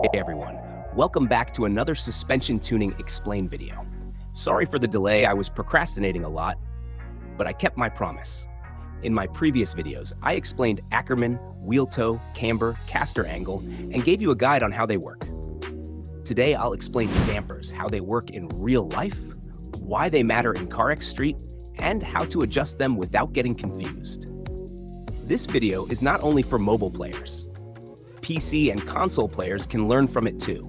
Hey everyone, welcome back to another suspension tuning explain video. Sorry for the delay, I was procrastinating a lot, but I kept my promise. In my previous videos, I explained Ackerman, wheel toe, camber, caster angle, and gave you a guide on how they work. Today I'll explain dampers, how they work in real life, why they matter in CarX Street, and how to adjust them without getting confused. This video is not only for mobile players. PC and console players can learn from it too.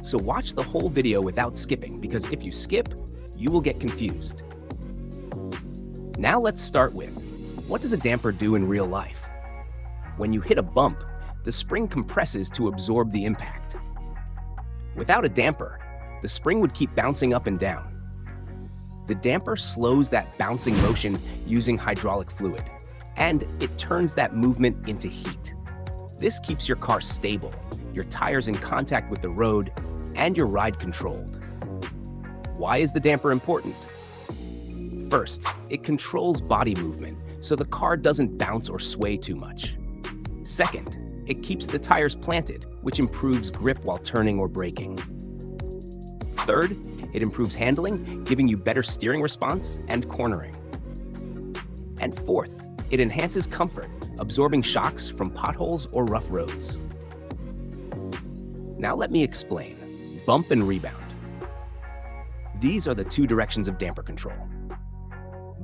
So watch the whole video without skipping, because if you skip, you will get confused. Now let's start with, what does a damper do in real life? When you hit a bump, the spring compresses to absorb the impact. Without a damper, the spring would keep bouncing up and down. The damper slows that bouncing motion using hydraulic fluid, and it turns that movement into heat. This keeps your car stable, your tires in contact with the road, and your ride controlled. Why is the damper important? First, it controls body movement, so the car doesn't bounce or sway too much. Second, it keeps the tires planted, which improves grip while turning or braking. Third, it improves handling, giving you better steering response and cornering. And fourth, it enhances comfort, absorbing shocks from potholes or rough roads. Now let me explain. Bump and rebound. These are the two directions of damper control.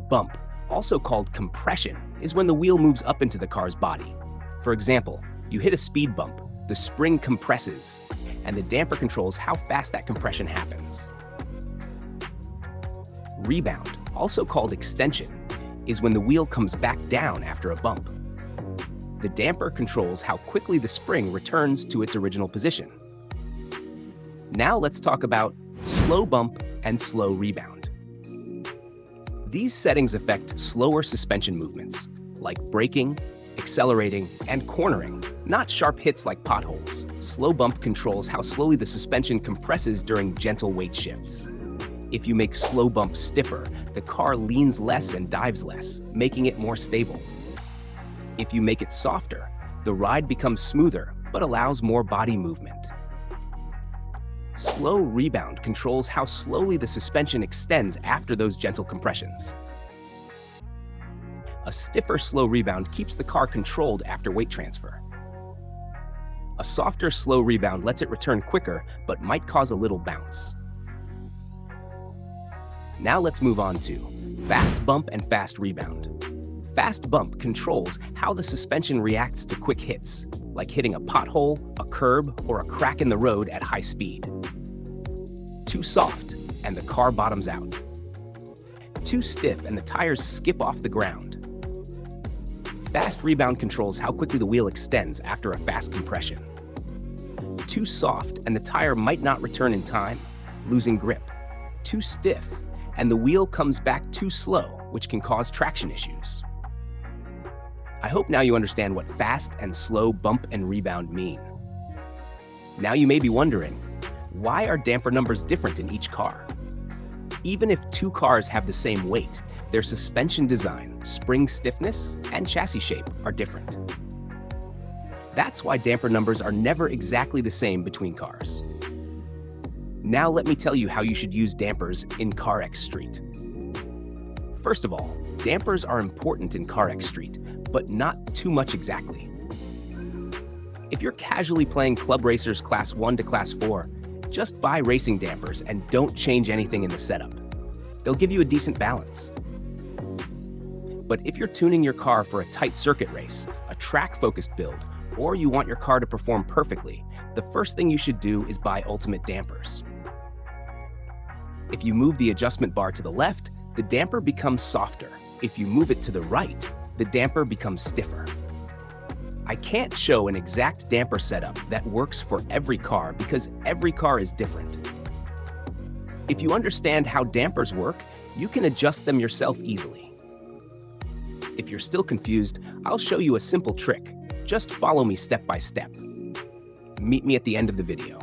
Bump, also called compression, is when the wheel moves up into the car's body. For example, you hit a speed bump, the spring compresses, and the damper controls how fast that compression happens. Rebound, also called extension, is when the wheel comes back down after a bump. The damper controls how quickly the spring returns to its original position. Now let's talk about slow bump and slow rebound. These settings affect slower suspension movements, like braking, accelerating, and cornering, not sharp hits like potholes. Slow bump controls how slowly the suspension compresses during gentle weight shifts. If you make slow bump stiffer, the car leans less and dives less, making it more stable. If you make it softer, the ride becomes smoother, but allows more body movement. Slow rebound controls how slowly the suspension extends after those gentle compressions. A stiffer slow rebound keeps the car controlled after weight transfer. A softer slow rebound lets it return quicker, but might cause a little bounce. Now let's move on to fast bump and fast rebound. Fast bump controls how the suspension reacts to quick hits, like hitting a pothole, a curb, or a crack in the road at high speed. Too soft, and the car bottoms out. Too stiff, and the tires skip off the ground. Fast rebound controls how quickly the wheel extends after a fast compression. Too soft, and the tire might not return in time, losing grip. Too stiff, and the wheel comes back too slow, which can cause traction issues. I hope now you understand what fast and slow bump and rebound mean. Now you may be wondering, why are damper numbers different in each car? Even if two cars have the same weight, their suspension design, spring stiffness, and chassis shape are different. That's why damper numbers are never exactly the same between cars. Now let me tell you how you should use dampers in CarX Street. First of all, dampers are important in CarX Street, but not too much exactly. If you're casually playing Club Racers Class 1 to Class 4, just buy racing dampers and don't change anything in the setup. They'll give you a decent balance. But if you're tuning your car for a tight circuit race, a track-focused build, or you want your car to perform perfectly, the first thing you should do is buy ultimate dampers. If you move the adjustment bar to the left, the damper becomes softer. If you move it to the right, the damper becomes stiffer. I can't show an exact damper setup that works for every car because every car is different. If you understand how dampers work, you can adjust them yourself easily. If you're still confused, I'll show you a simple trick. Just follow me step by step. Meet me at the end of the video.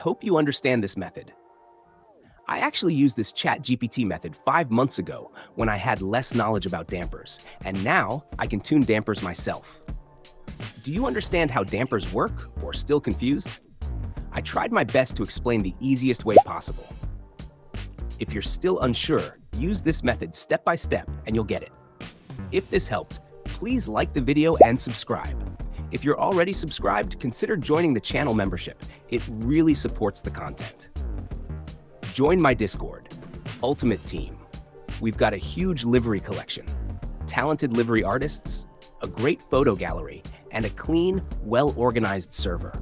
hope you understand this method. I actually used this ChatGPT method 5 months ago when I had less knowledge about dampers, and now I can tune dampers myself. Do you understand how dampers work, or still confused? I tried my best to explain the easiest way possible. If you're still unsure, use this method step by step and you'll get it. If this helped, please like the video and subscribe. If you're already subscribed, consider joining the channel membership. It really supports the content. Join my Discord, Ultimate Team. We've got a huge livery collection, talented livery artists, a great photo gallery, and a clean, well-organized server.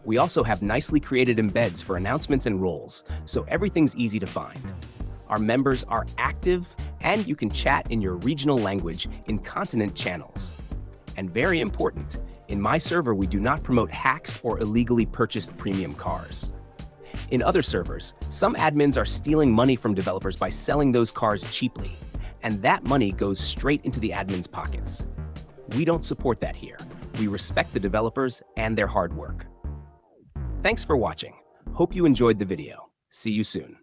We also have nicely created embeds for announcements and roles, so everything's easy to find. Our members are active, and you can chat in your regional language in continent channels. And very important, in my server we do not promote hacks or illegally purchased premium cars. In other servers, some admins are stealing money from developers by selling those cars cheaply, and that money goes straight into the admins' pockets. We don't support that here. We respect the developers and their hard work. Thanks for watching. Hope you enjoyed the video. See you soon.